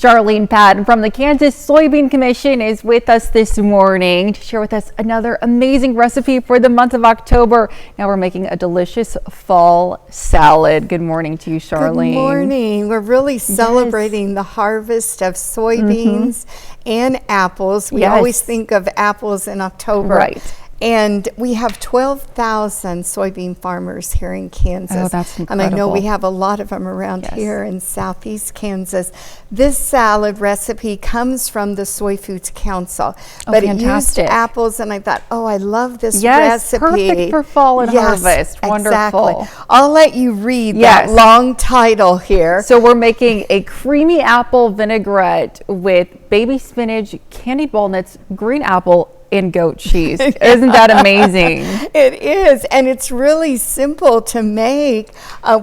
Charlene Patton from the Kansas Soybean Commission is with us this morning to share with us another amazing recipe for the month of October. Now we're making a delicious fall salad. Good morning to you, Charlene. Good morning. We're really celebrating the harvest of soybeans and apples. We always think of apples in October. Right. And we have 12,000 soybean farmers here in Kansas. Oh, that's incredible. And I know we have a lot of them around here in southeast Kansas. This salad recipe comes from the Soy Foods Council. But it used apples, and I thought, oh, I love this recipe. Perfect for fall and harvest. Wonderful. Exactly. I'll let you read that long title here. So we're making a creamy apple vinaigrette with baby spinach, candied walnuts, green apple, and goat cheese. Isn't that amazing? It is, and it's really simple to make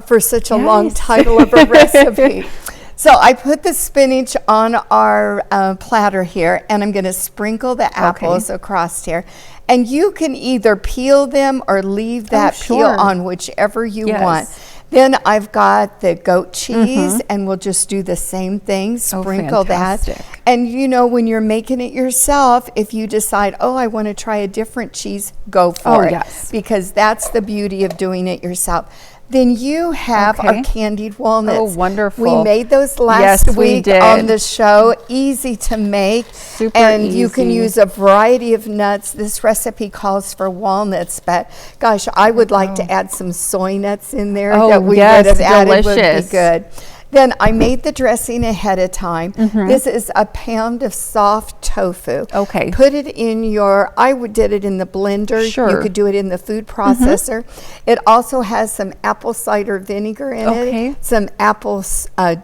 for such a long title of a recipe. So I put the spinach on our platter here, and I'm going to sprinkle the apples across here. And you can either peel them or leave that peel on, whichever you want. Then I've got the goat cheese, and we'll just do the same thing, sprinkle that. And you know, when you're making it yourself, if you decide, oh, I want to try a different cheese, go for it. Because that's the beauty of doing it yourself. Then you have our candied walnuts. Oh, wonderful. We made those last week on the show. Easy to make. Super easy. You can use a variety of nuts. This recipe calls for walnuts, but gosh, I would like to add some soy nuts in there that we would have added would be good. Then I made the dressing ahead of time. This is a pound of soft tofu. Put it in your, did it in the blender. You could do it in the food processor. It also has some apple cider vinegar in it, some apple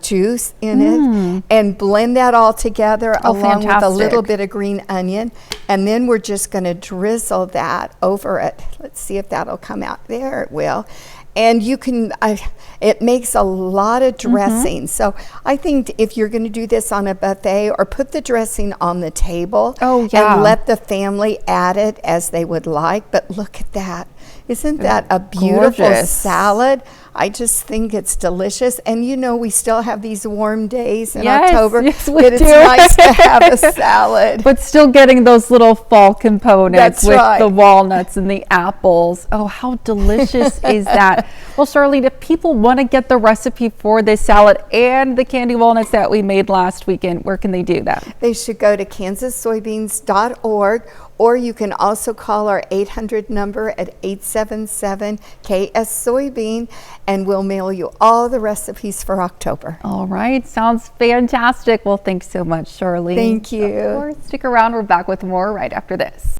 juice in it, and blend that all together along with a little bit of green onion. And then we're just going to drizzle that over it. Let's see if that'll come out. There it will. And you can, it makes a lot of dressing. So I think if you're going to do this on a buffet, or put the dressing on the table and let the family add it as they would like. But look at that. Isn't that a beautiful salad? I just think it's delicious. And you know, we still have these warm days in October. Yes, but it's nice to have a salad. But still getting those little fall components with the walnuts and the apples. Oh, how delicious is that? Well, Charlene, if people want to get the recipe for this salad and the candy walnuts that we made last weekend, where can they do that? They should go to kansassoybeans.org, or you can also call our 800 number at 877-KS-SOYBEAN, and we'll mail you all the recipes for October. All right. Sounds fantastic. Well, thanks so much, Charlene. Thank you. Of course, stick around. We're back with more right after this.